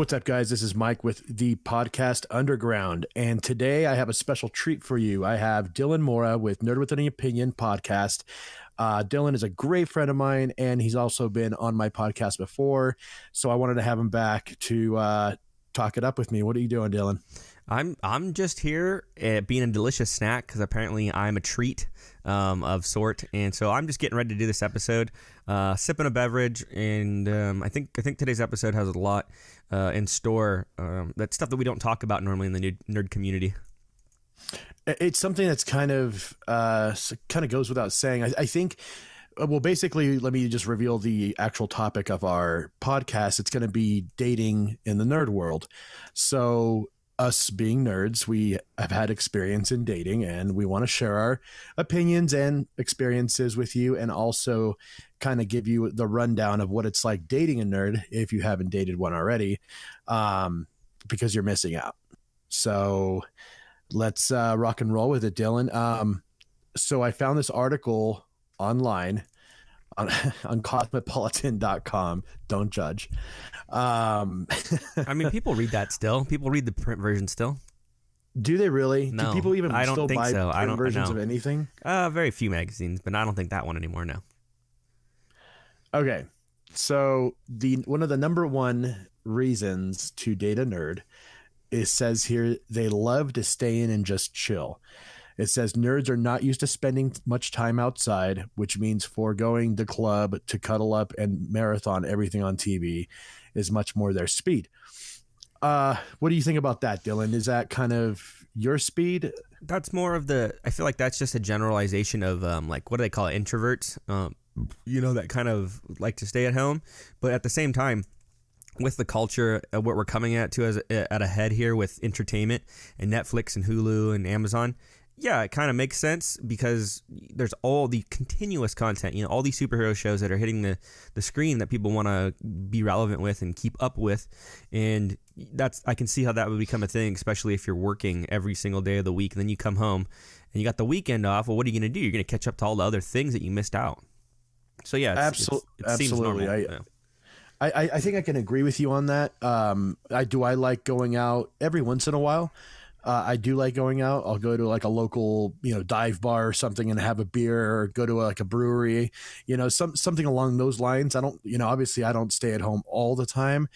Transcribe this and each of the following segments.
what's up, guys? This is Mike with the podcast Underground, and today I have a special treat for you. I have Dillon Mora with Nerd with an Opinion podcast. Dillon is a great friend of mine, and he's also been on my podcast before, so I wanted to have him back to talk it up with me. What are you doing, Dillon? I'm just here being a delicious snack because apparently I'm a treat of sort, and so I'm just getting ready to do this episode, sipping a beverage, and I think today's episode has a lot in store. That's stuff that we don't talk about normally in the nerd community. It's something that's kind of goes without saying. I think. Well, basically, let me just reveal the actual topic of our podcast. It's going to be dating in the nerd world. So us being nerds, we have had experience in dating, and we want to share our opinions and experiences with you, and also kind of give you the rundown of what it's like dating a nerd if you haven't dated one already, because you're missing out. So let's rock and roll with it, Dillon. So I found this article online on cosmopolitan.com. Don't judge. I mean, people read that still. People read the print version still. Do they really? No, do people even I don't still think buy so. print versions of anything? Very few magazines, but I don't think that one anymore, no. Okay. So one of the number one reasons to date a nerd, it says here, they love to stay in and just chill. It says nerds are not used to spending much time outside, which means foregoing the club to cuddle up and marathon everything on TV is much more their speed. What do you think about that, Dillon? Is that kind of your speed? That's more of I feel like that's just a generalization of like, what do they call it? Introverts, that kind of like to stay at home. But at the same time, with the culture, what we're coming at a head here with entertainment and Netflix and Hulu and Amazon, yeah, it kind of makes sense because there's all the continuous content, all these superhero shows that are hitting the screen that people want to be relevant with and keep up with. And I can see how that would become a thing, especially if you're working every single day of the week. And then you come home and you got the weekend off. Well, what are you going to do? You're going to catch up to all the other things that you missed out. So yeah, it seems normal. I think I can agree with you on that. I like going out every once in a while. I do like going out. I'll go to like a local, dive bar or something and have a beer, or go to like a brewery, something along those lines. I don't, obviously I don't stay at home all the time,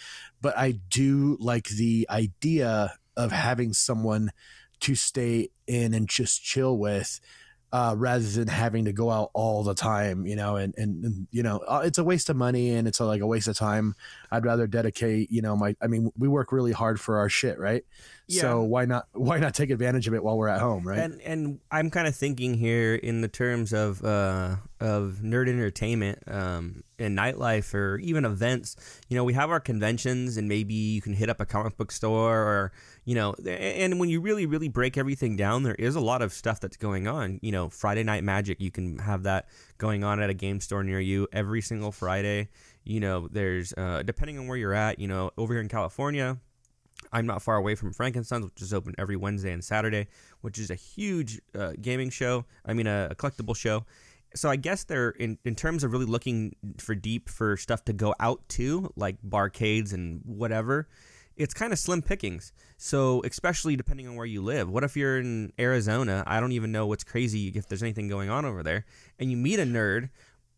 but I do like the idea of having someone to stay in and just chill with, rather than having to go out all the time, and it's a waste of money and it's like a waste of time. I'd rather dedicate, we work really hard for our shit, right? Yeah. So why not take advantage of it while we're at home, right? And I'm kind of thinking here in the terms of nerd entertainment and nightlife, or even events. We have our conventions, and maybe you can hit up a comic book store, or and when you really, really break everything down, there is a lot of stuff that's going on. Friday Night Magic, you can have that going on at a game store near you every single Friday. There's depending on where you're at, over here in California, I'm not far away from Frankenstein's, which is open every Wednesday and Saturday, which is a huge gaming show. I mean, a collectible show. So I guess they're in terms of really looking for stuff to go out to, like barcades and whatever. It's kind of slim pickings. So especially depending on where you live. What if you're in Arizona? I don't even know what's crazy if there's anything going on over there. And you meet a nerd.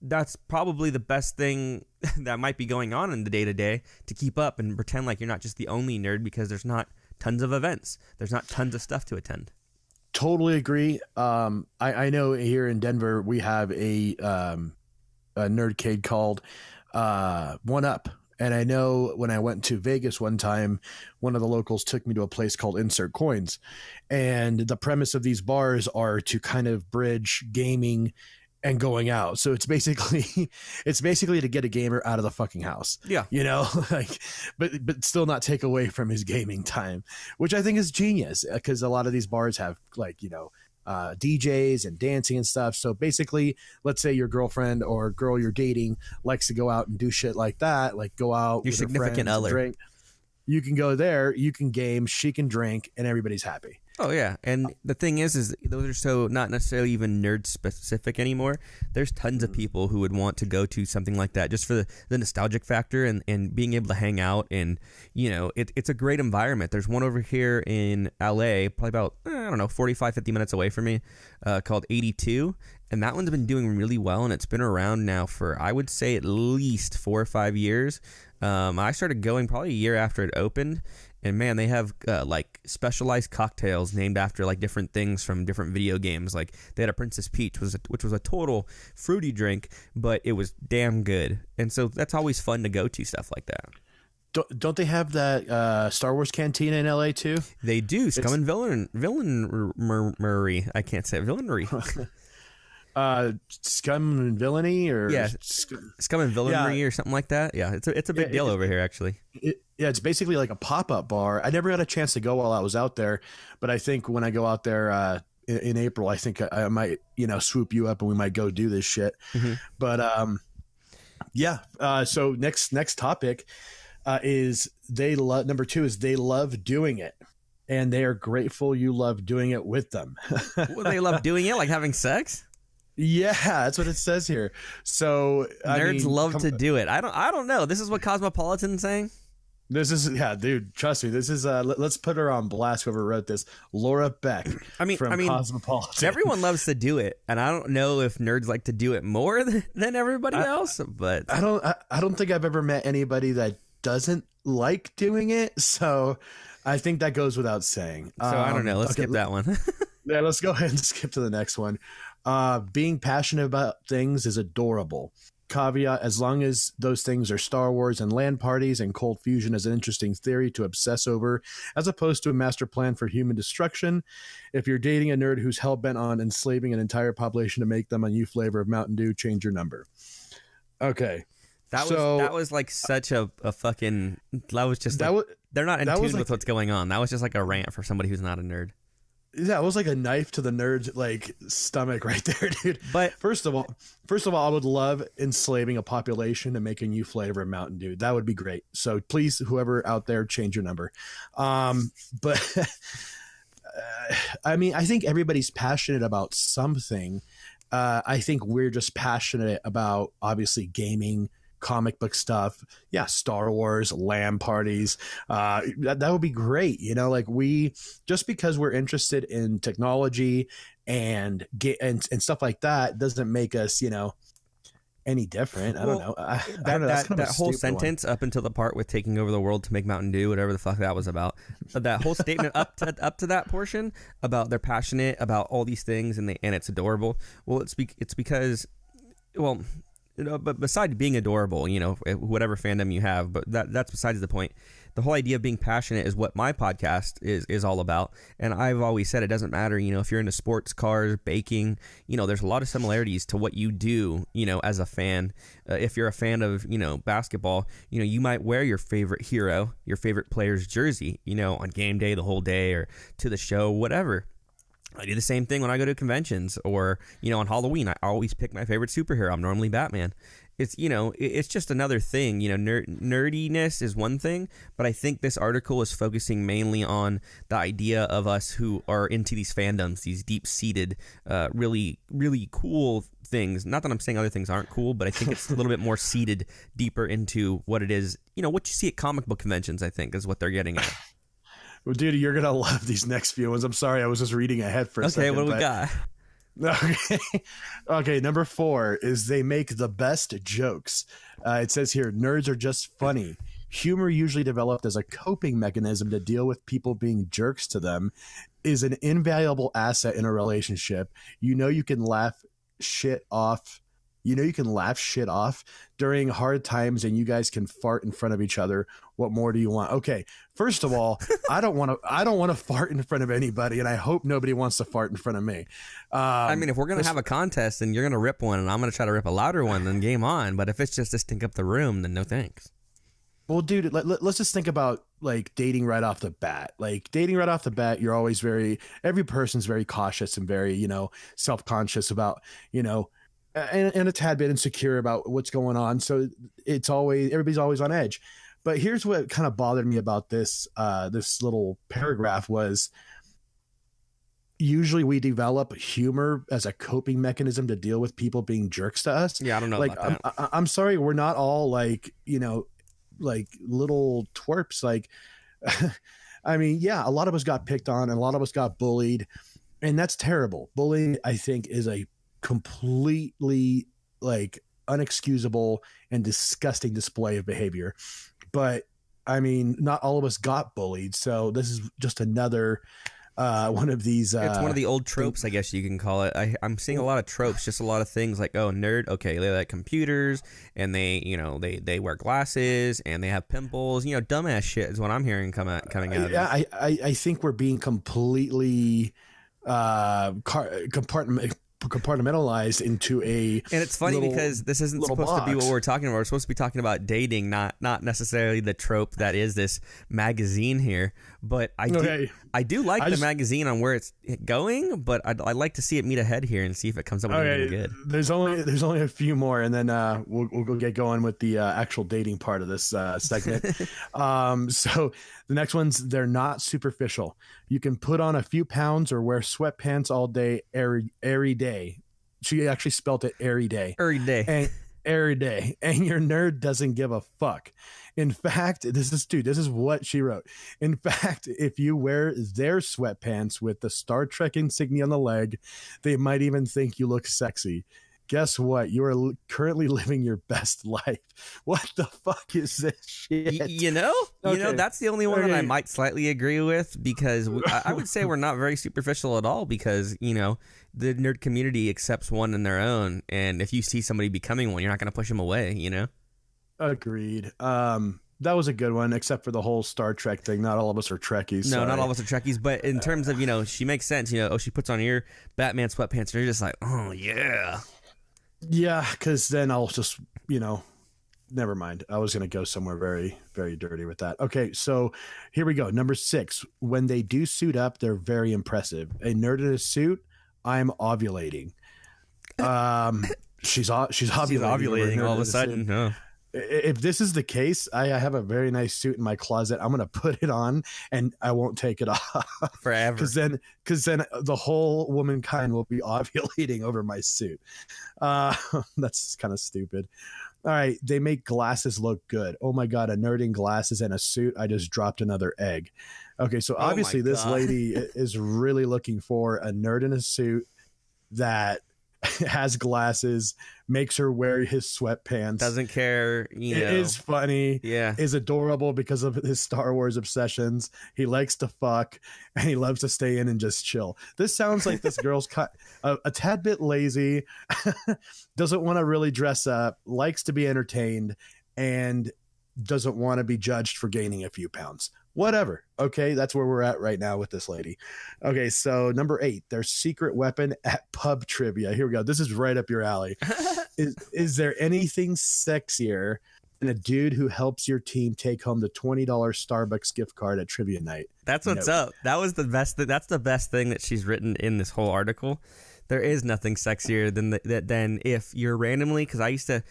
That's probably the best thing that might be going on in the day-to-day, to keep up and pretend like you're not just the only nerd, because there's not tons of events. There's not tons of stuff to attend. Totally agree. I know here in Denver we have a nerdcade called One Up. And I know when I went to Vegas one time, one of the locals took me to a place called Insert Coins. And the premise of these bars are to kind of bridge gaming and going out. So it's basically to get a gamer out of the fucking house. Yeah. But still not take away from his gaming time, which I think is genius, because a lot of these bars have DJs and dancing and stuff. So basically, let's say your girlfriend or girl you're dating likes to go out and do shit like that, like go out your with significant other. Drink. You can go there, you can game, she can drink, and everybody's happy. Oh yeah, and the thing is those are so not necessarily even nerd specific anymore. There's tons of people who would want to go to something like that just for the nostalgic factor and being able to hang out, and it's a great environment. There's one over here in LA, probably about I don't know 45-50 minutes away from me, called 82, and that one's been doing really well, and it's been around now for I would say at least 4 or 5 years. I started going probably a year after it opened. And man, they have like specialized cocktails named after like different things from different video games. Like they had a Princess Peach, which was a total fruity drink, but it was damn good. And so that's always fun to go to stuff like that. Don't they have that Star Wars cantina in LA too? They do. Scum and Villainry. I can't say it. Villainry. Scum and Villainy, or Scum and Villainry, or something like that. Yeah, it's a big deal over here actually. It's basically like a pop-up bar. I never got a chance to go while I was out there, but I think when I go out there in April, I think I might swoop you up and we might go do this shit. Mm-hmm. But so next topic is number 2 is they love doing it, and they are grateful you love doing it with them. Well, they love doing it, like having sex. Yeah, that's what it says here. So nerds love to do it. I don't know. This is what Cosmopolitan's saying. This is dude. Trust me. This is let's put her on blast. Whoever wrote this, Laura Beck. From Cosmopolitan. Everyone loves to do it, and I don't know if nerds like to do it more than everybody else. But I don't think I've ever met anybody that doesn't like doing it. So I think that goes without saying. So I don't know. Let's skip that one. Yeah, let's go ahead and skip to the next one. Being passionate about things is adorable. Caveat, as long as those things are Star Wars and LAN parties, and cold fusion is an interesting theory to obsess over, as opposed to a master plan for human destruction. If you're dating a nerd who's hell-bent on enslaving an entire population to make them a new flavor of Mountain Dew, change your number. Okay. That was like such a fucking... That was just... they're not in tune with what's going on. That was just like a rant for somebody who's not a nerd. Yeah, it was like a knife to the nerd's like stomach right there, dude. But first of all, I would love enslaving a population and making a new flavor of Mountain Dew. That would be great. So please, whoever out there, change your number. But I mean, I think everybody's passionate about something. I think we're just passionate about obviously gaming, comic book stuff. Yeah, Star Wars, LAN parties. That would be great. Like we, just because we're interested in technology and stuff like that doesn't make us, any different. I don't know. That whole sentence up until the part with taking over the world to make Mountain Dew, whatever the fuck that was about. That whole statement up to that portion about they're passionate about all these things and it's adorable. Well, it's because, well, but besides being adorable, whatever fandom you have, but that's besides the point. The whole idea of being passionate is what my podcast is all about. And I've always said it doesn't matter, if you're into sports, cars, baking, there's a lot of similarities to what you do, as a fan. If you're a fan of, basketball, you might wear your favorite hero, your favorite player's jersey, on game day, the whole day, or to the show, whatever. I do the same thing when I go to conventions or, on Halloween. I always pick my favorite superhero. I'm normally Batman. It's, it's just another thing. Nerdiness is one thing, but I think this article is focusing mainly on the idea of us who are into these fandoms, these deep-seated, really, really cool things. Not that I'm saying other things aren't cool, but I think it's a little bit more seated deeper into what it is. What you see at comic book conventions, I think, is what they're getting at. Well, dude, you're going to love these next few ones. I'm sorry. I was just reading ahead for a second. Okay, what do we got? Okay, number 4 is they make the best jokes. It says here, nerds are just funny. Humor, usually developed as a coping mechanism to deal with people being jerks to them, is an invaluable asset in a relationship. You can laugh shit off. You can laugh shit off during hard times, and you guys can fart in front of each other. What more do you want? Okay, first of all, I don't want to fart in front of anybody, and I hope nobody wants to fart in front of me. I mean, if we're gonna have a contest and you're gonna rip one, and I'm gonna try to rip a louder one, then game on. But if it's just to stink up the room, then no thanks. Well, dude, let's just think about like dating right off the bat. Like dating right off the bat, you're always every person's very cautious and very self-conscious about and a tad bit insecure about what's going on. So everybody's always on edge. But here's what kind of bothered me about this little paragraph was usually we develop humor as a coping mechanism to deal with people being jerks to us. Yeah, I don't know like about that. I'm sorry, we're not all like, you know, like little twerps. Like I mean, yeah, a lot of us got picked on and a lot of us got bullied, and that's terrible. Bullying, I think, is a completely like unexcusable and disgusting display of behavior. But I mean, not all of us got bullied, so this is just another one of these. It's one of the old tropes, I guess you can call it. I'm seeing a lot of tropes, just a lot of things like, oh, nerd, okay, they like computers, and they, you know, they wear glasses, and they have pimples, you know, dumbass shit is what I'm hearing coming out of this. Yeah, I think we're being completely compartmentalized into a. And it's funny because this isn't supposed to be what we're talking about. We're supposed to be talking about dating, not necessarily the trope that is this magazine here. But I do like the magazine on where it's going, but I'd like to see it meet ahead here and see if it comes up with anything good. There's only a few more, and then we'll go get going with the actual dating part of this segment. So the next ones, they're not superficial. You can put on a few pounds or wear sweatpants all day, every day. She actually spelled it every day. Every day. And every day. And your nerd doesn't give a fuck. In fact, this is what she wrote. In fact, if you wear their sweatpants with the Star Trek insignia on the leg, they might even think you look sexy. Guess what? You are currently living your best life. What the fuck is this shit? You know, that's the only one that I might slightly agree with, because I would say we're not very superficial at all, because, you know, the nerd community accepts one in their own. And if you see somebody becoming one, you're not going to push them away, you know? Agreed. That was a good one, except for the whole Star Trek thing. Not all of us are Trekkies. No, sorry. not all of us are Trekkies. But in terms of, you know, she makes sense. You know, she puts on your Batman sweatpants, and you're just like, oh, yeah. Yeah, because then I'll just, you know, never mind. I was going to go somewhere very, very dirty with that. Okay, so here we go. Number 6. When they do suit up, they're very impressive. A nerd in a suit, I'm ovulating. She's ovulating all of a sudden. No. If this is the case, I have a very nice suit in my closet. I'm going to put it on and I won't take it off forever. Because then the whole womankind will be ovulating over my suit. That's kind of stupid. All right. They make glasses look good. Oh my God. A nerd in glasses and a suit. I just dropped another egg. Okay. So obviously this lady is really looking for a nerd in a suit that has glasses, makes her wear his sweatpants, doesn't care, you know. It is funny, yeah, is adorable because of his Star Wars obsessions. He likes to fuck and he loves to stay in and just chill. This sounds like this girl's a tad bit lazy, doesn't want to really dress up, likes to be entertained, and doesn't want to be judged for gaining a few pounds. Whatever. Okay, that's where we're at right now with this lady. Okay, so number 8, their secret weapon at pub trivia. Here we go. This is right up your alley. Is there anything sexier than a dude who helps your team take home the $20 Starbucks gift card at trivia night? That's what's up. That was the best. That's the best thing that she's written in this whole article. There is nothing sexier than if you're randomly, because I used to.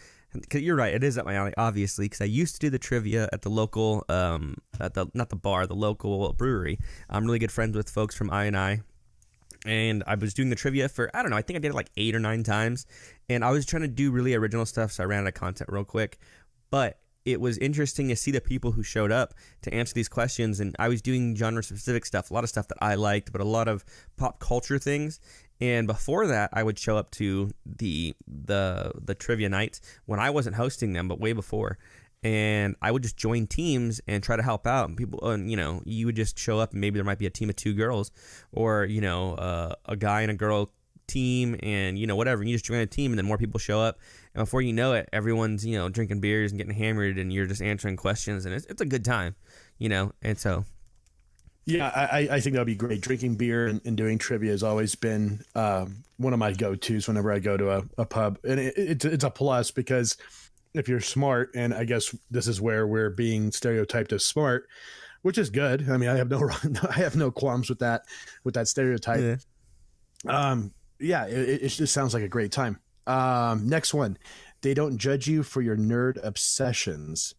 Cause you're right, it is up my alley, obviously, because I used to do the trivia at the local, not the bar, the local brewery. I'm really good friends with folks from I&I, and I was doing the trivia for, I don't know, I think I did it like 8 or 9 times, and I was trying to do really original stuff, so I ran out of content real quick, but it was interesting to see the people who showed up to answer these questions, and I was doing genre-specific stuff, a lot of stuff that I liked, but a lot of pop culture things. And before that, I would show up to the trivia nights when I wasn't hosting them, but way before. And I would just join teams and try to help out. And people, you know, you would just show up and maybe there might be a team of 2 girls, or, you know, a guy and a girl team, and, you know, whatever. And you just join a team, and then more people show up. And before you know it, everyone's, you know, drinking beers and getting hammered, and you're just answering questions, and it's a good time, you know. And so. Yeah, I think that would be great. Drinking beer and doing trivia has always been one of my go-tos whenever I go to a pub. And it's a plus, because if you're smart, and I guess this is where we're being stereotyped as smart, which is good. I mean, I have no qualms with that stereotype. Yeah, it just sounds like a great time. Next one. They don't judge you for your nerd obsessions.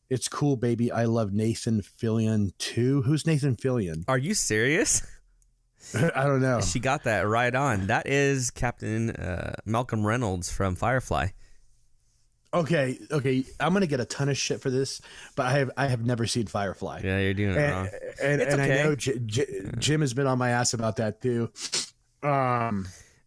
It's cool, baby. I love Nathan Fillion too. Who's Nathan Fillion? Are you serious? I don't know. She got that right on. That is Captain Malcolm Reynolds from Firefly. Okay. I'm gonna get a ton of shit for this, but I have never seen Firefly. Yeah, you're doing it wrong. And okay. I know Jim has been on my ass about that too.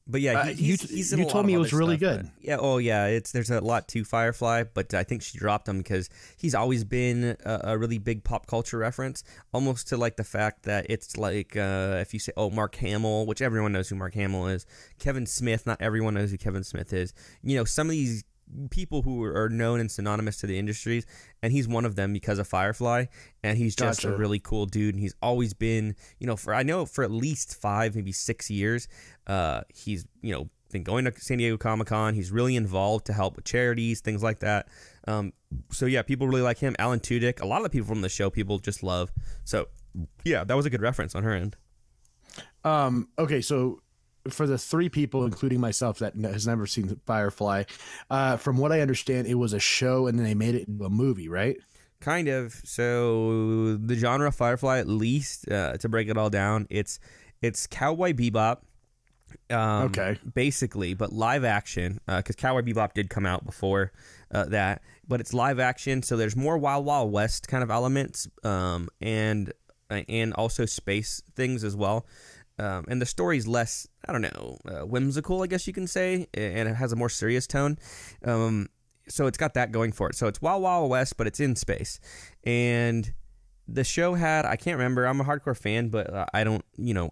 But yeah, he's in you a lot told me of it was other really stuff, good. Yeah. Oh yeah. There's a lot to Firefly, but I think she dropped him because he's always been a really big pop culture reference, almost to like the fact that it's like if you say Mark Hamill, which everyone knows who Mark Hamill is, Kevin Smith, not everyone knows who Kevin Smith is. You know, some of these people who are known and synonymous to the industries, and he's one of them because of Firefly, and he's just a really cool dude, and he's always been, you know, for at least 5, maybe 6 years, he's, you know, been going to San Diego Comic-Con. He's really involved to help with charities, things like that. So yeah, people really like him. Alan Tudyk, a lot of the people from the show people just love. So yeah, that was a good reference on her end. Okay, so for the 3 people, including myself, that has never seen Firefly, from what I understand, it was a show and then they made it into a movie, right? Kind of. So the genre of Firefly, at least, to break it all down, it's Cowboy Bebop. Okay. Basically, but live action, because Cowboy Bebop did come out before that, but it's live action, so there's more Wild Wild West kind of elements, and also space things as well. And the story's less, I don't know, whimsical, I guess you can say, and it has a more serious tone. So it's got that going for it. So it's Wild Wild West, but it's in space. And the show had, I can't remember, I'm a hardcore fan, but I don't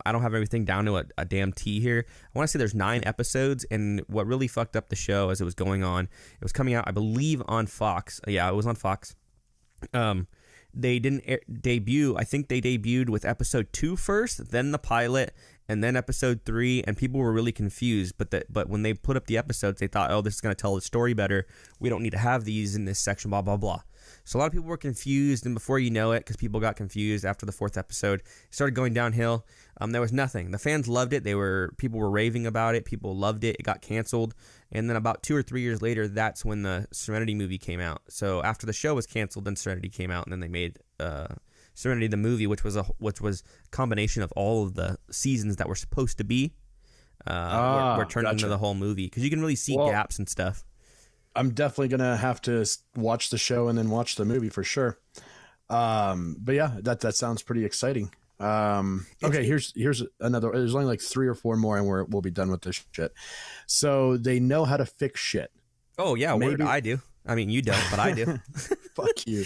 have everything down to a damn T here. I want to say there's 9 episodes, and what really fucked up the show as it was going on, it was coming out, I believe, on Fox. Yeah, it was on Fox. They didn't debut. I think they debuted with episode 2 first, then the pilot, and then episode 3, and people were really confused. But when they put up the episodes, they thought, oh, this is going to tell the story better. We don't need to have these in this section, blah, blah, blah. So a lot of people were confused, and before you know it, because people got confused after the 4th episode, it started going downhill. There was nothing. The fans loved it. People were raving about it. People loved it. It got canceled. And then about 2 or 3 years later, that's when the Serenity movie came out. So after the show was canceled, then Serenity came out, and then they made Serenity the movie, which was a combination of all of the seasons that were supposed to be were turned into the whole movie, because you can really see gaps and stuff. I'm definitely gonna have to watch the show and then watch the movie for sure. But yeah, that sounds pretty exciting. Okay, here's another. There's only like 3 or 4 more, and we'll be done with this shit. So they know how to fix shit. Oh yeah, maybe I do. I mean, you don't, but I do. Fuck you.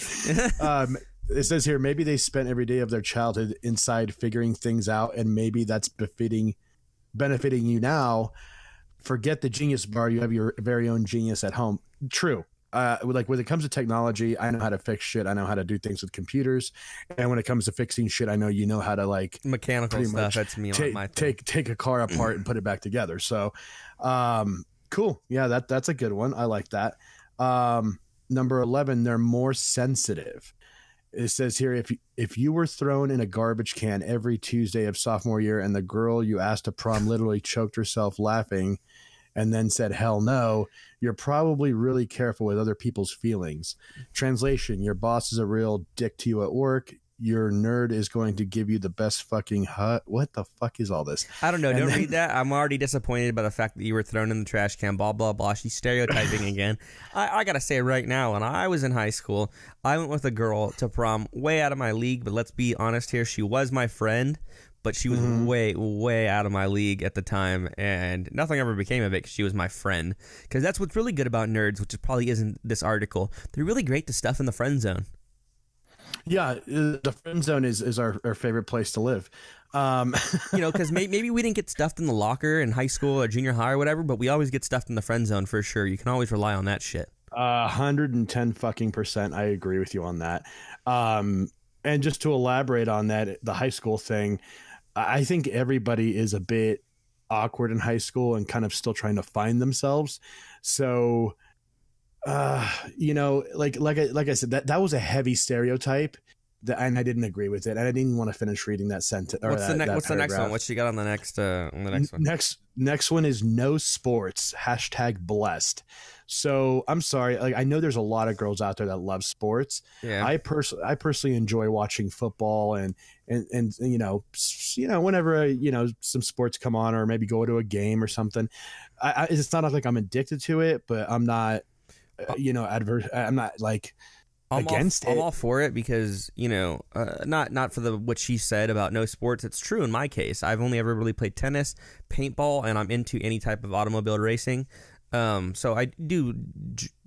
It says here, maybe they spent every day of their childhood inside figuring things out, and maybe that's benefiting you now. Forget the genius bar. You have your very own genius at home. True. Like when it comes to technology, I know how to fix shit. I know how to do things with computers. And when it comes to fixing shit, I know you know how to like mechanical stuff. That's me on my thing. Take a car apart and put it back together. So, cool. Yeah, that's a good one. I like that. Number 11, they're more sensitive. It says here, if you were thrown in a garbage can every Tuesday of sophomore year and the girl you asked to prom literally choked herself laughing and then said, hell no, you're probably really careful with other people's feelings. Translation, your boss is a real dick to you at work. Your nerd is going to give you the best fucking hut. What the fuck is all this? I don't know. Don't read that. I'm already disappointed by the fact that you were thrown in the trash can, blah, blah, blah. She's stereotyping again. I got to say right now, when I was in high school, I went with a girl to prom way out of my league, but let's be honest here. She was my friend, but she was way, way out of my league at the time, and nothing ever became of it because she was my friend. Because that's what's really good about nerds, which probably isn't this article. They're really great to stuff in the friend zone. Yeah, the friend zone is our favorite place to live. Because maybe we didn't get stuffed in the locker in high school or junior high or whatever, but we always get stuffed in the friend zone for sure. You can always rely on that shit. 110% I agree with you on that. And just to elaborate on that, the high school thing, I think everybody is a bit awkward in high school and kind of still trying to find themselves. So, like I said, that was a heavy stereotype, and I didn't agree with it, and I didn't want to finish reading that sentence. What's the next one? What she got on the next one? Next one is no sports. #blessed. So I'm sorry. Like, I know there's a lot of girls out there that love sports. Yeah. I personally enjoy watching football and and whenever some sports come on, or maybe go to a game or something. It's not like I'm addicted to it, but I'm not adverse. I'm not like against it. I'm all for it because not for the what she said about no sports. It's true in my case. I've only ever really played tennis, paintball, and I'm into any type of automobile racing. So I do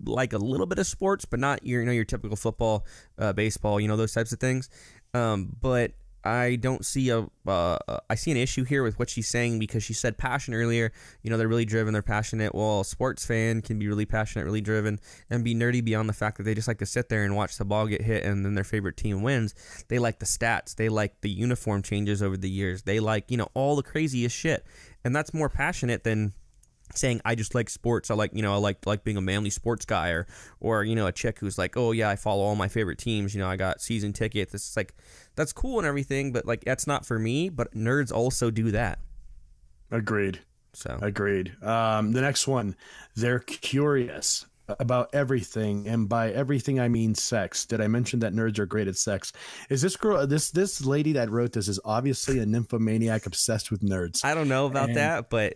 like a little bit of sports, but not your typical football, baseball, those types of things. But I don't see I see an issue here with what she's saying, because she said passion earlier. They're really driven, they're passionate. Well, a sports fan can be really passionate, really driven, and be nerdy beyond the fact that they just like to sit there and watch the ball get hit and then their favorite team wins. They like the stats. They like the uniform changes over the years. They like, all the craziest shit. And that's more passionate than saying I just like sports. I like being a manly sports guy, or a chick who's like, oh yeah, I follow all my favorite teams. I got season tickets. It's like, that's cool and everything, but like that's not for me. But nerds also do that. Agreed. Agreed. The next one, they're curious about everything, and by everything I mean sex. Did I mention that nerds are great at sex? Is this girl, this lady that wrote this, is obviously a nymphomaniac obsessed with nerds. I don't know about that, but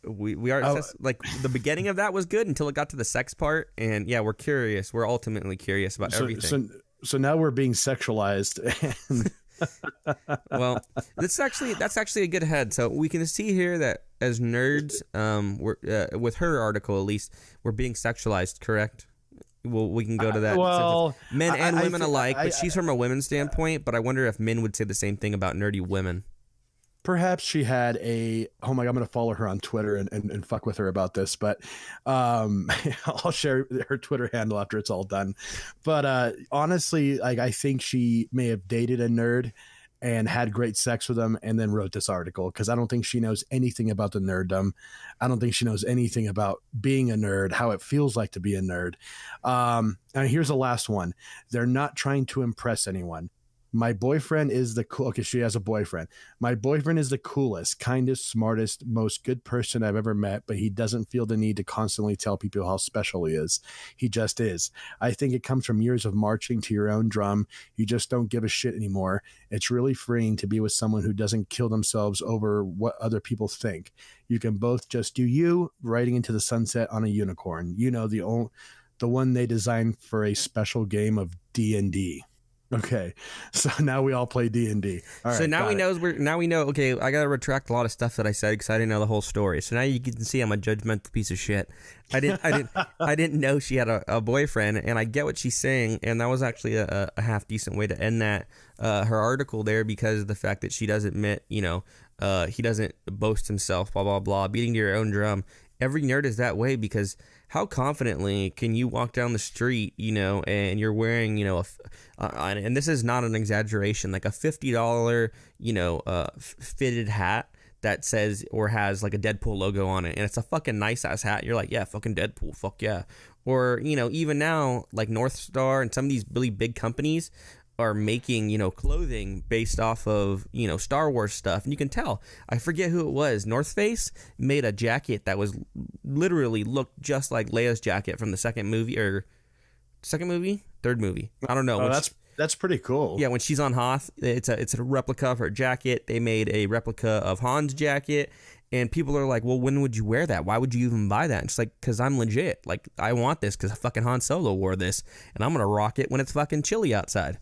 we are obsessed. Like the beginning of that was good until it got to the sex part, and yeah, we're curious. We're ultimately curious about everything. So now we're being sexualized. Well, that's actually a good head. So we can see here that as nerds, we're with her article at least, we're being sexualized, correct? Well, we can go to that. Well, men and women alike, but she's from a women's standpoint. But I wonder if men would say the same thing about nerdy women. Perhaps she had I'm going to follow her on Twitter and fuck with her about this, but I'll share her Twitter handle after it's all done. But honestly, like, I think she may have dated a nerd and had great sex with him and then wrote this article, because I don't think she knows anything about the nerddom. I don't think she knows anything about being a nerd, how it feels like to be a nerd. And here's the last one. They're not trying to impress anyone. My boyfriend is the cool. Okay, she has a boyfriend. My boyfriend is the coolest, kindest, smartest, most good person I've ever met, but he doesn't feel the need to constantly tell people how special he is. He just is. I think it comes from years of marching to your own drum. You just don't give a shit anymore. It's really freeing to be with someone who doesn't kill themselves over what other people think. You can both just do you, riding into the sunset on a unicorn. The one they designed for a special game of D&D. Okay, so now we all play D&D. So now we know. Okay, I gotta retract a lot of stuff that I said because I didn't know the whole story. So now you can see I'm a judgmental piece of shit. I didn't know she had a boyfriend, and I get what she's saying. And that was actually a half decent way to end that her article there, because of the fact that she does admit, he doesn't boast himself, blah blah blah, beating to your own drum. Every nerd is that way, because how confidently can you walk down the street, and you're wearing, and this is not an exaggeration, like a $50, fitted hat that says or has like a Deadpool logo on it, and it's a fucking nice ass hat. You're like, yeah, fucking Deadpool, fuck yeah. Or, even now, like North Star and some of these really big companies are making, clothing based off of, Star Wars stuff. And you can tell, I forget who it was. North Face made a jacket that was literally looked just like Leia's jacket from the third movie. I don't know. Oh, that's pretty cool. Yeah. When she's on Hoth, it's a replica of her jacket. They made a replica of Han's jacket. And people are like, well, when would you wear that? Why would you even buy that? And it's like, because I'm legit. Like, I want this because fucking Han Solo wore this. And I'm going to rock it when it's fucking chilly outside.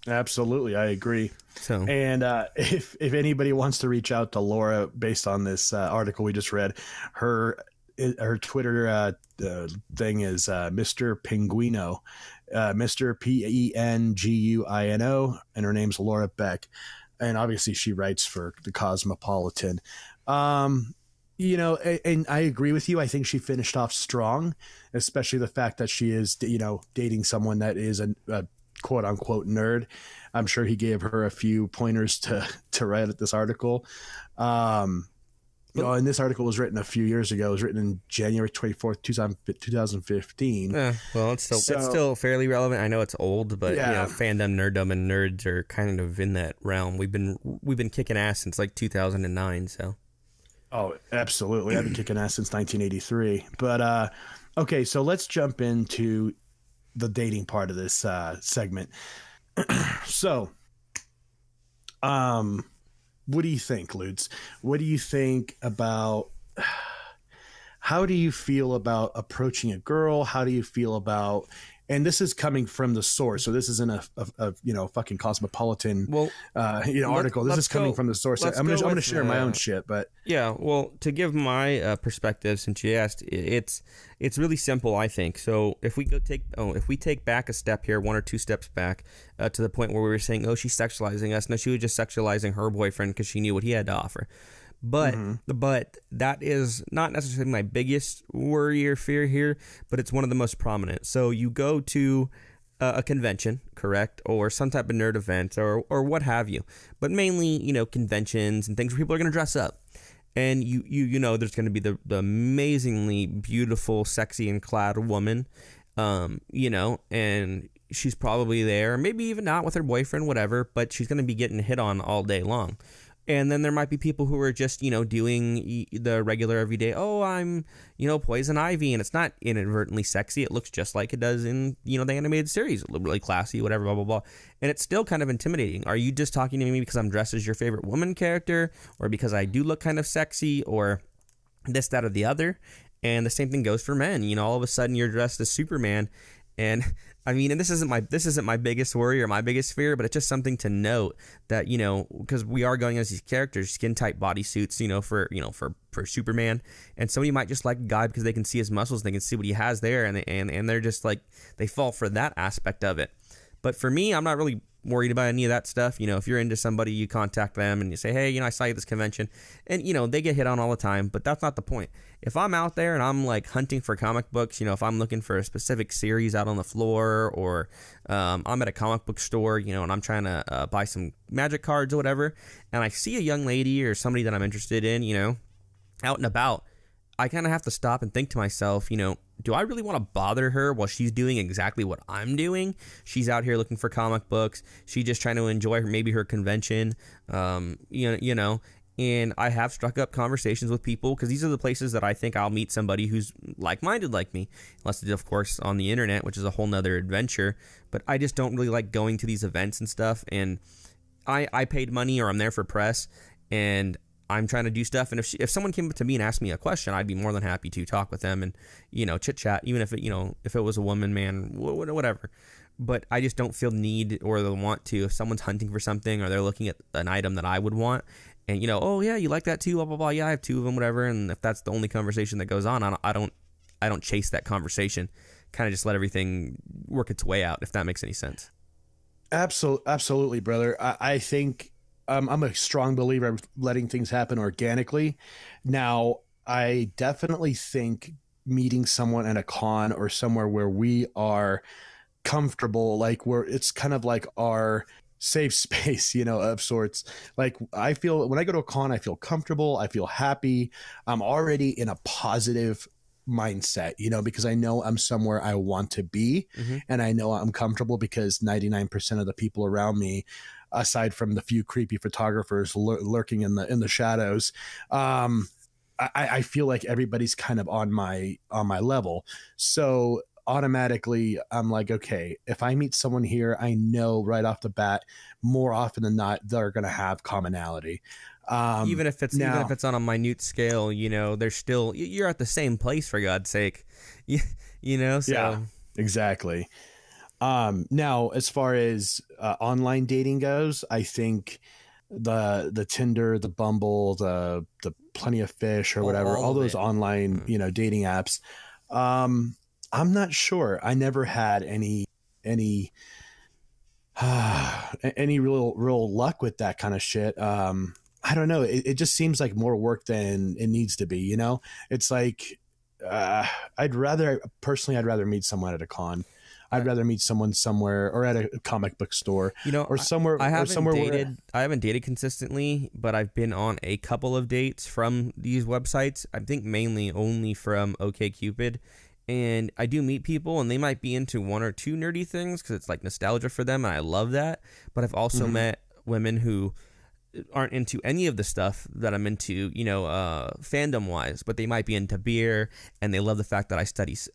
Absolutely, I agree. So, and if anybody wants to reach out to Laura based on this article we just read, her Twitter thing is Mr. Pinguino, Mr. Penguino, and her name's Laura Beck, and obviously she writes for the Cosmopolitan. And I agree with you. I think she finished off strong, especially the fact that she is, dating someone that is a quote unquote nerd. I'm sure he gave her a few pointers to write this article. And this article was written a few years ago. It was written in January 24th, 2015. Well, it's still fairly relevant. I know it's old, but fandom, nerddom, and nerds are kind of in that realm. We've been kicking ass since like 2009. So. Oh, absolutely. I've been kicking ass since 1983. But okay, so let's jump into the dating part of this segment. So What do you think, Lutz? What do you think about, how do you feel about approaching a girl? How do you feel about, and this is coming from the source, so this isn't a fucking Cosmopolitan article. This is coming from the source. I'm gonna share my own shit, but yeah. Well, to give my perspective, since you asked, it's really simple, I think. So if we take back a step here, 1 or 2 steps back, to the point where we were saying, oh, she's sexualizing us. No, she was just sexualizing her boyfriend because she knew what he had to offer. But that is not necessarily my biggest worry or fear here, but it's one of the most prominent. So you go to a convention, correct, or some type of nerd event, or what have you. But mainly, conventions and things where people are going to dress up. And you know there's going to be the amazingly beautiful, sexy, and clad woman, and she's probably there, maybe even not with her boyfriend, whatever, but she's going to be getting hit on all day long. And then there might be people who are just, doing the regular everyday, oh, I'm, Poison Ivy, and it's not inadvertently sexy. It looks just like it does in, the animated series, really classy, whatever, blah, blah, blah. And it's still kind of intimidating. Are you just talking to me because I'm dressed as your favorite woman character, or because I do look kind of sexy, or this, that, or the other? And the same thing goes for men. All of a sudden you're dressed as Superman. And I mean, and this isn't my biggest worry or my biggest fear, but it's just something to note that, because we are going as these characters, skin tight bodysuits, for Superman, and somebody might just like a guy because they can see his muscles, and they can see what he has there, and they're just like, they fall for that aspect of it. But for me, I'm not really worried about any of that stuff. If you're into somebody, you contact them and you say, hey, I saw you at this convention, and they get hit on all the time, but that's not the point. If I'm out there and I'm like hunting for comic books, if I'm looking for a specific series out on the floor, or I'm at a comic book store, and I'm trying to buy some Magic cards or whatever, and I see a young lady or somebody that I'm interested in, out and about, I kind of have to stop and think to myself, do I really want to bother her while she's doing exactly what I'm doing? She's out here looking for comic books. She's just trying to enjoy maybe her convention, and I have struck up conversations with people because these are the places that I think I'll meet somebody who's like-minded like me, unless it's, of course, on the internet, which is a whole nother adventure. But I just don't really like going to these events and stuff, and I paid money, or I'm there for press, and I'm trying to do stuff, and if someone came up to me and asked me a question, I'd be more than happy to talk with them and chit chat, even if it was a woman, man, whatever. But I just don't feel the need or the want to. If someone's hunting for something, or they're looking at an item that I would want, and oh yeah, you like that too, blah blah blah, yeah, I have 2 of them, whatever. And if that's the only conversation that goes on, I don't chase that conversation. Kind of just let everything work its way out, if that makes any sense. Absolutely, brother. I think I'm a strong believer of letting things happen organically. Now, I definitely think meeting someone at a con or somewhere where we are comfortable, like where it's kind of like our safe space, of sorts. Like, I feel when I go to a con, I feel comfortable. I feel happy. I'm already in a positive mindset, because I know I'm somewhere I want to be, and I know I'm comfortable because 99% of the people around me, aside from the few creepy photographers lurking in the shadows, I feel like everybody's kind of on my level. So automatically I'm like, okay, if I meet someone here, I know right off the bat, more often than not, they're going to have commonality. Even if it's on a minute scale, there's still, you're at the same place, for God's sake, so yeah, exactly. Now, as far as online dating goes, I think the Tinder, the Bumble, the Plenty of Fish, or whatever, all those online, dating apps. I'm not sure. I never had any real luck with that kind of shit. I don't know. It just seems like more work than it needs to be. It's like I'd rather meet someone at a con. I'd rather meet someone somewhere, or at a comic book store, or somewhere. I haven't dated consistently, but I've been on a couple of dates from these websites. I think mainly only from OkCupid. And I do meet people, and they might be into 1 or 2 nerdy things because it's like nostalgia for them, and I love that. But I've also met women who aren't into any of the stuff that I'm into, fandom wise, but they might be into beer, and they love the fact that I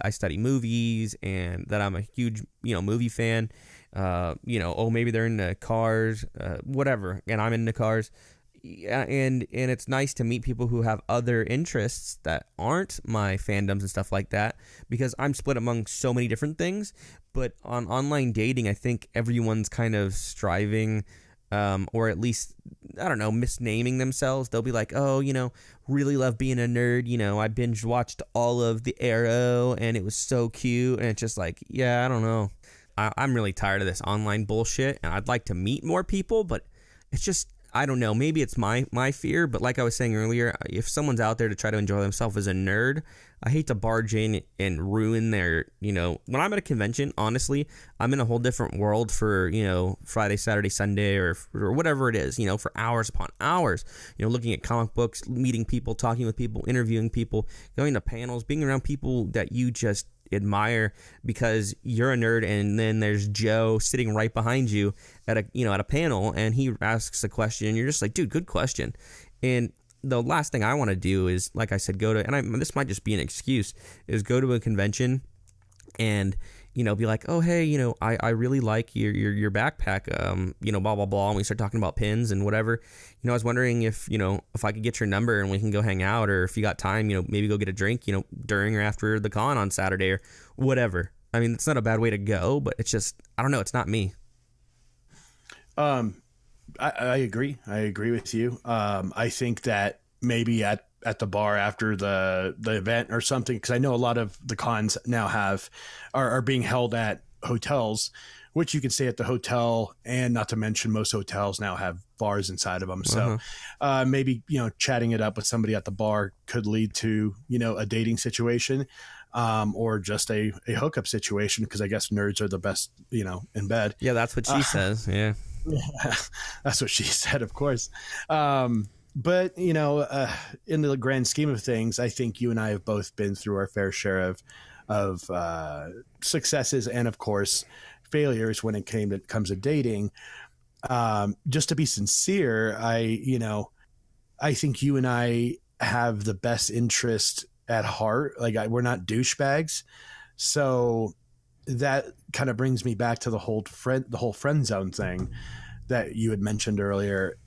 study movies, and that I'm a huge, movie fan. Oh, maybe they're into cars, whatever, and I'm into cars. Yeah, and it's nice to meet people who have other interests that aren't my fandoms and stuff like that, because I'm split among so many different things. But on online dating, I think everyone's kind of striving, or at least, I don't know, misnaming themselves. They'll be like, oh, really love being a nerd. I binge watched all of the Arrow and it was so cute. And it's just like, yeah, I don't know. I'm really tired of this online bullshit, and I'd like to meet more people, but it's just, I don't know. Maybe it's my fear, but like I was saying earlier, if someone's out there to try to enjoy themselves as a nerd, I hate to barge in and ruin their, when I'm at a convention, honestly, I'm in a whole different world for, Friday, Saturday, Sunday, or whatever it is, for hours upon hours, looking at comic books, meeting people, talking with people, interviewing people, going to panels, being around people that you just admire because you're a nerd, and then there's Joe sitting right behind you at a panel, and he asks a question and you're just like, dude, good question. And the last thing I want to do is, like I said, this might just be an excuse, is go to a convention and be like, oh, hey, I really like your backpack, blah, blah, blah. And we start talking about pins and whatever. I was wondering if I could get your number and we can go hang out, or if you got time, maybe go get a drink, during or after the con on Saturday or whatever. I mean, it's not a bad way to go, but it's just, I don't know. It's not me. I agree. I agree with you. I think that maybe at the bar after the event or something, because I know a lot of the cons now are being held at hotels, which you can stay at the hotel, and not to mention most hotels now have bars inside of them. So maybe, chatting it up with somebody at the bar could lead to, a dating situation, or just a hookup situation, because I guess nerds are the best, in bed. Yeah, that's what she says. Yeah. That's what she said, of course. But, in the grand scheme of things, I think you and I have both been through our fair share of successes and, of course, failures when it comes to dating. Just to be sincere, I think you and I have the best interest at heart. Like, we're not douchebags. So that kind of brings me back to the whole friend zone thing that you had mentioned earlier.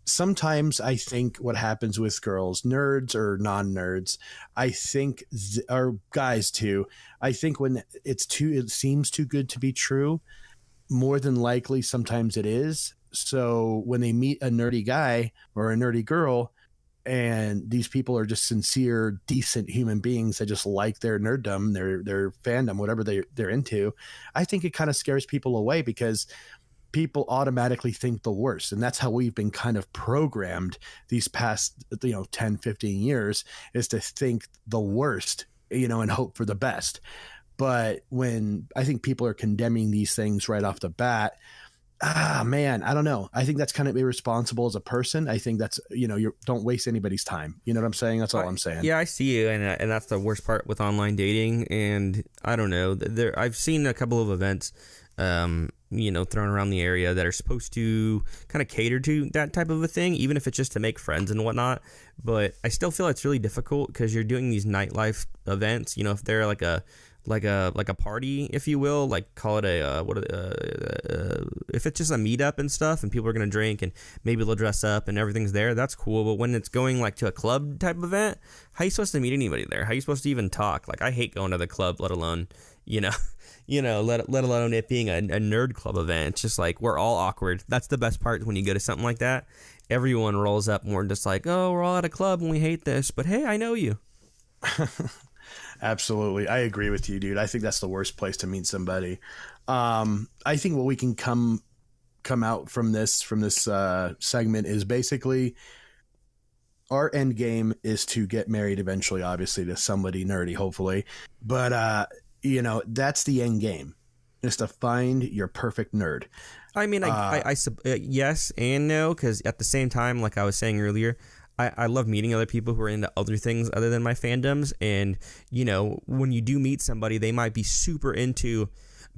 Sometimes I think what happens with girls, nerds or non-nerds, I think, or guys too, I think when it seems too good to be true, more than likely sometimes it is. So when they meet a nerdy guy or a nerdy girl, and these people are just sincere, decent human beings that just like their nerddom, their fandom, whatever they're into, I think it kind of scares people away, because people automatically think the worst. And that's how we've been kind of programmed these past, 10, 15 years, is to think the worst, and hope for the best. But when I think people are condemning these things right off the bat, man, I don't know. I think that's kind of irresponsible as a person. I think that's, you don't waste anybody's time. You know what I'm saying? That's all I'm saying. Yeah, I see you. And that's the worst part with online dating. And I don't know, I've seen a couple of events, thrown around the area that are supposed to kind of cater to that type of a thing, even if it's just to make friends and whatnot. But I still feel it's really difficult, because you're doing these nightlife events, if they're like a party, if you will, like call it if it's just a meetup and stuff, and people are going to drink and maybe they'll dress up and everything's there, that's cool. But when it's going like to a club type of event, how are you supposed to meet anybody there? How are you supposed to even talk? Like, I hate going to the club, let alone, let alone it being a nerd club event. It's just like, we're all awkward. That's the best part when you go to something like that. Everyone rolls up and we're just like, oh, we're all at a club and we hate this, but hey, I know you. Absolutely. I agree with you, dude. I think that's the worst place to meet somebody. I think what we can come out from this segment is basically our end game is to get married eventually, obviously, to somebody nerdy, hopefully. But, that's the end game, is to find your perfect nerd. I mean, yes and no, because at the same time, like I was saying earlier, I love meeting other people who are into other things other than my fandoms. And, when you do meet somebody, they might be super into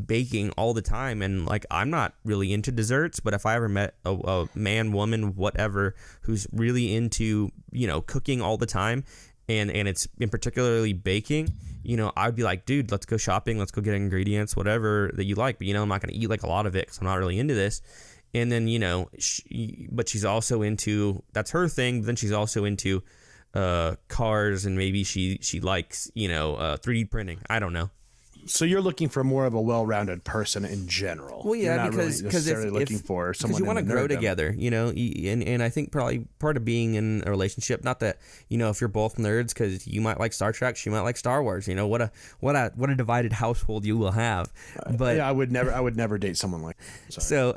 baking all the time. And like, I'm not really into desserts, but if I ever met a man, woman, whatever, who's really into, cooking all the time, and it's in particularly baking, I'd be like, dude, let's go shopping, let's go get ingredients, whatever that you like, but I'm not going to eat like a lot of it because I'm not really into this. And then but she's also into, that's her thing, but then she's also into cars, and maybe she likes 3D printing. I don't know. So you're looking for more of a well-rounded person in general. Well, yeah, you're not because really necessarily looking for someone you want to grow together, and I think probably part of being in a relationship, not that if you're both nerds, because you might like Star Trek, she might like Star Wars. What a divided household you will have. But yeah, I would never date someone like that. So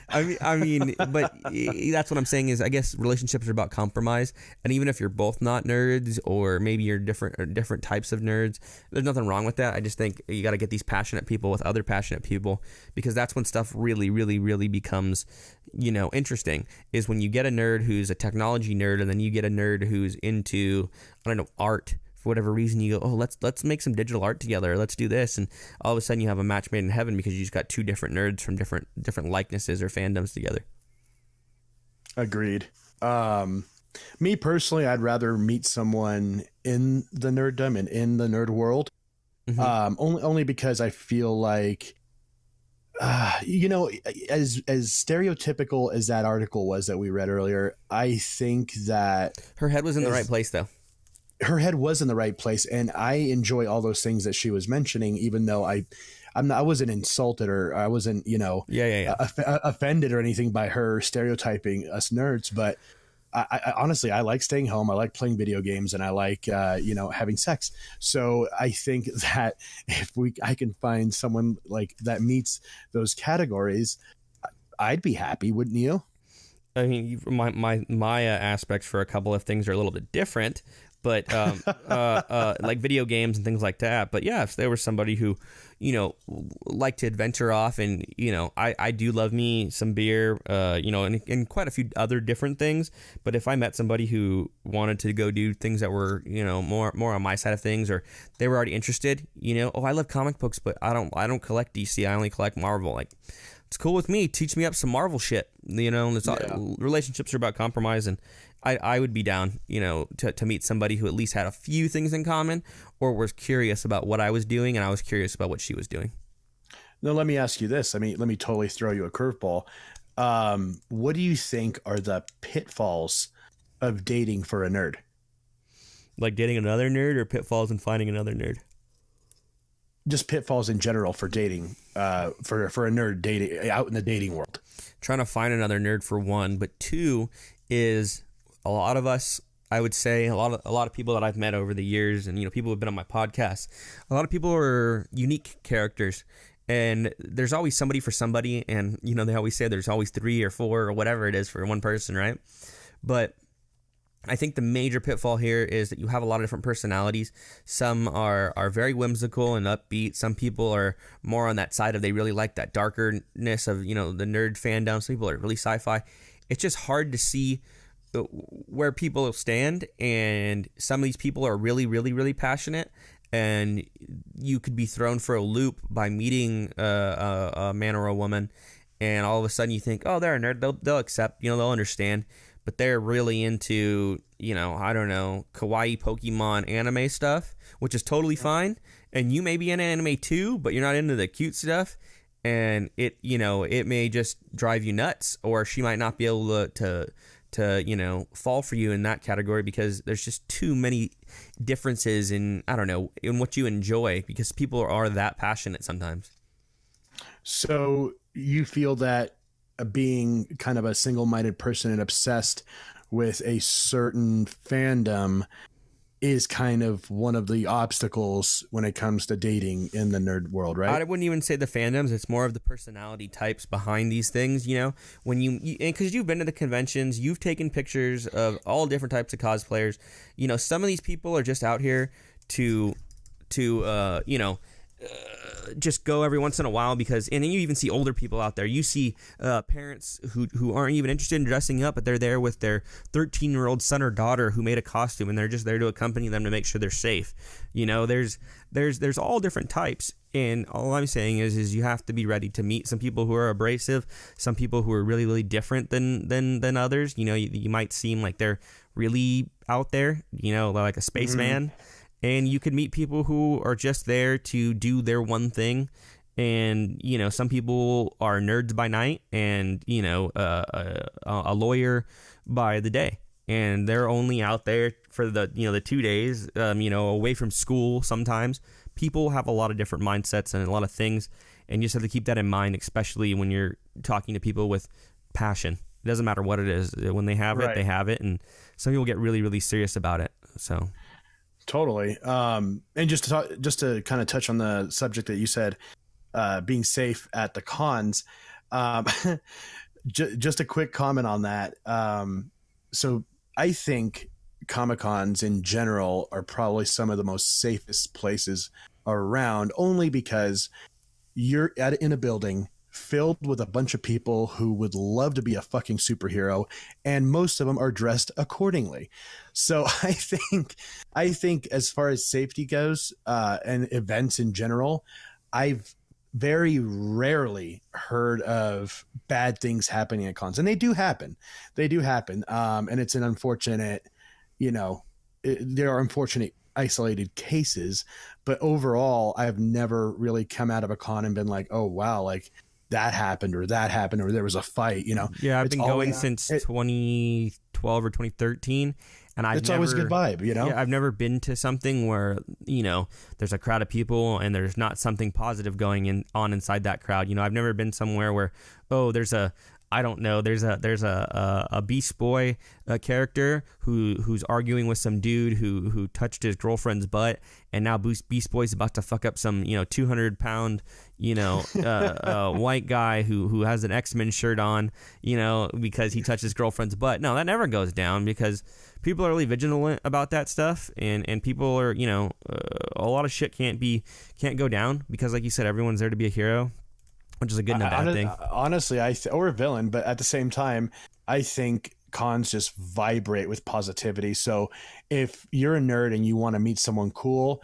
I mean, but that's what I'm saying is, I guess relationships are about compromise, and even if you're both not nerds, or maybe you're different types of nerds, there's nothing wrong with that. I just think you got to get these passionate people with other passionate people, because that's when stuff really, really, really becomes, interesting. Is when you get a nerd who's a technology nerd, and then you get a nerd who's into, I don't know, art. For whatever reason, you go, oh, let's make some digital art together. Let's do this, and all of a sudden you have a match made in heaven, because you just got two different nerds from different likenesses or fandoms together. Agreed. Me personally, I'd rather meet someone in the nerddom and in the nerd world. Mm-hmm. Only because I feel like, as stereotypical as that article was that we read earlier, I think that her head was in the right place, though. Her head was in the right place, and I enjoy all those things that she was mentioning, even though I wasn't insulted, or I wasn't, offended or anything by her stereotyping us nerds. But I honestly, I like staying home. I like playing video games, and I like, having sex. So I think that if I can find someone like that meets those categories, I'd be happy, wouldn't you? I mean, my aspects for a couple of things are a little bit different. But like video games and things like that. But yeah, if there was somebody who, liked to adventure off, and I do love me some beer, and quite a few other different things. But if I met somebody who wanted to go do things that were, more on my side of things, or they were already interested, I love comic books, but I don't collect DC. I only collect Marvel. Like, it's cool with me. Teach me up some Marvel shit. Relationships are about compromise, and I would be down, to meet somebody who at least had a few things in common, or was curious about what I was doing, and I was curious about what she was doing. Now, let me ask you this. Let me totally throw you a curveball. What do you think are the pitfalls of dating for a nerd? Like dating another nerd, or pitfalls in finding another nerd? Just pitfalls in general for dating, for a nerd dating out in the dating world. Trying to find another nerd, for one, but two is a lot of us, I would say, a lot of people that I've met over the years, and people who've been on my podcast, a lot of people are unique characters, and there's always somebody for somebody, and they always say there's always 3 or 4 or whatever it is for one person, right? But I think the major pitfall here is that you have a lot of different personalities. Some are very whimsical and upbeat. Some people are more on that side of, they really like that darkerness of, the nerd fandom. Some people are really sci-fi. It's just hard to see where people stand, and some of these people are really, really, really passionate, and you could be thrown for a loop by meeting a man or a woman, and all of a sudden you think, oh, they're a nerd, they'll accept, they'll understand, but they're really into, I don't know, kawaii Pokemon anime stuff, which is totally fine, and you may be into anime too, but you're not into the cute stuff, and it may just drive you nuts, or she might not be able to fall for you in that category, because there's just too many differences in, I don't know, in what you enjoy, because people are that passionate sometimes. So you feel that being kind of a single-minded person and obsessed with a certain fandom is kind of one of the obstacles when it comes to dating in the nerd world, right? I wouldn't even say the fandoms. It's more of the personality types behind these things, when because you've been to the conventions, you've taken pictures of all different types of cosplayers. Some of these people are just out here to just go every once in a while, because, and then you even see older people out there. You see parents who aren't even interested in dressing up, but they're there with their 13-year-old son or daughter who made a costume, and they're just there to accompany them to make sure they're safe. There's all different types, and all I'm saying is you have to be ready to meet some people who are abrasive, some people who are really, really different than others. You might seem like they're really out there, like a spaceman. And you could meet people who are just there to do their one thing. And, some people are nerds by night and, a lawyer by the day. And they're only out there for the 2 days, away from school sometimes. People have a lot of different mindsets and a lot of things. And you just have to keep that in mind, especially when you're talking to people with passion. It doesn't matter what it is. When they have it, they have it. And some people get really, really serious about it. So... Totally. And just to kind of touch on the subject that you said, being safe at the cons, just a quick comment on that. So I think Comic-Cons in general are probably some of the most safest places around, only because you're in a building filled with a bunch of people who would love to be a fucking superhero, and most of them are dressed accordingly. So I think as far as safety goes, and events in general, I've very rarely heard of bad things happening at cons, and they do happen. And it's an unfortunate, there are unfortunate isolated cases, but overall I've never really come out of a con and been like, oh wow, like that happened or there was a fight, Yeah, I've been going since 2012 or 2013, and it's always a good vibe, Yeah, I've never been to something where there's a crowd of people and there's not something positive going on inside that crowd. I've never been somewhere where there's a Beast Boy character who's arguing with some dude who touched his girlfriend's butt, and now Beast Boy's about to fuck up some 200-pound white guy who has an X-Men shirt on because he touched his girlfriend's butt. No, that never goes down, because people are really vigilant about that stuff, and people are a lot of shit can't go down, because like you said, everyone's there to be a hero, which is a good and a bad thing. Honestly, or a villain, but at the same time, I think cons just vibrate with positivity. So if you're a nerd and you want to meet someone cool,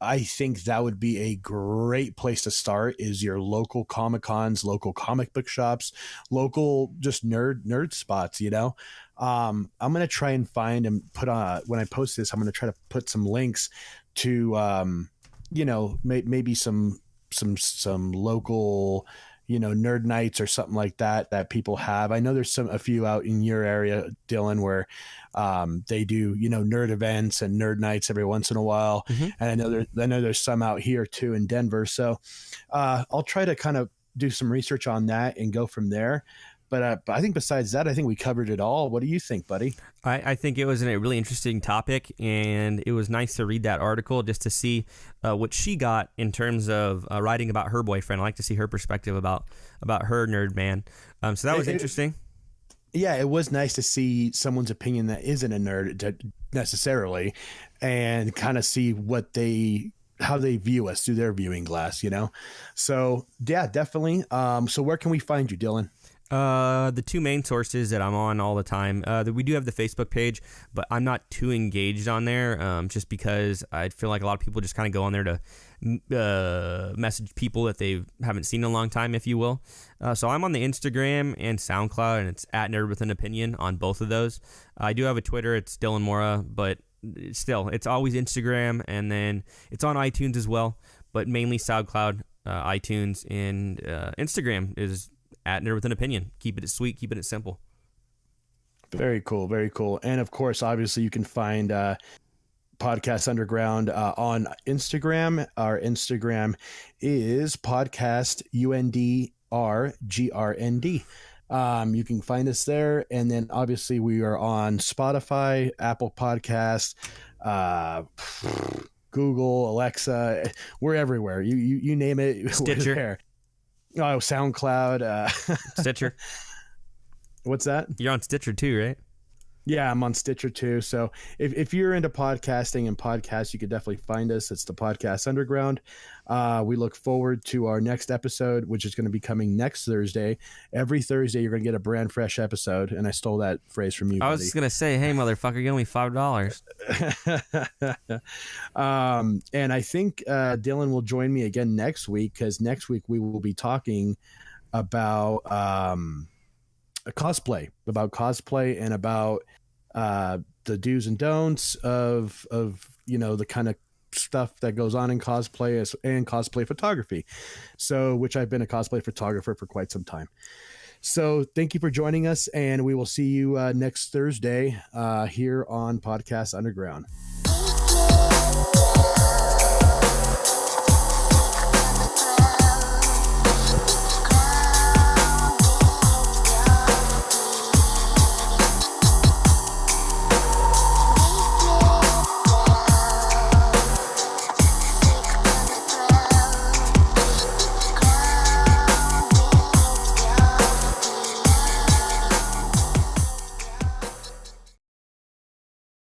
I think that would be a great place to start, is your local Comic-Cons, local comic book shops, local just nerd spots, I'm going to try and find and put on, when I post this, I'm going to try to put some links to, maybe some local, nerd nights or something like that people have. I know there's a few out in your area, Dylan, where they do, nerd events and nerd nights every once in a while. Mm-hmm. And I know there's some out here too in Denver. So I'll try to kind of do some research on that and go from there. But I think besides that, I think we covered it all. What do you think, buddy? I think it was a really interesting topic, and it was nice to read that article just to see what she got in terms of writing about her boyfriend. I like to see her perspective about her nerd man. So that was interesting. Yeah, it was nice to see someone's opinion that isn't a nerd necessarily, and kind of see how they view us through their viewing glass, So yeah, definitely. So where can we find you, Dylan? The two main sources that I'm on all the time, we do have the Facebook page, but I'm not too engaged on there, just because I feel like a lot of people just kind of go on there to message people that they haven't seen in a long time, if you will. So I'm on the Instagram and SoundCloud, and it's at Nerd with an Opinion on both of those. I do have a Twitter, it's Dillon Mora, but still, it's always Instagram, and then it's on iTunes as well, but mainly SoundCloud, iTunes, and Instagram is at Nerd with an Opinion. Keeping it sweet, keeping it simple. Very cool, very cool. And of course, obviously, you can find Podcast Underground on Instagram. Our Instagram is Podcast UNDRGRND. You can find us there, and then obviously we are on Spotify, Apple Podcasts, Google, Alexa. We're everywhere. You name it. Stitcher. We're there. Oh, SoundCloud. Stitcher. What's that? You're on Stitcher too, right? Yeah, I'm on Stitcher too. So if you're into podcasting and podcasts, you could definitely find us. It's the Podcast Underground. We look forward to our next episode, which is going to be coming next Thursday. Every Thursday, you're going to get a brand fresh episode. And I stole that phrase from you, I was just going to say, hey, motherfucker, you owe me $5. And I think Dylan will join me again next week, because next week we will be talking about cosplay and about the do's and don'ts of the kind of stuff that goes on in cosplay and cosplay photography. So, which I've been a cosplay photographer for quite some time. So thank you for joining us, and we will see you next Thursday here on Podcast Underground.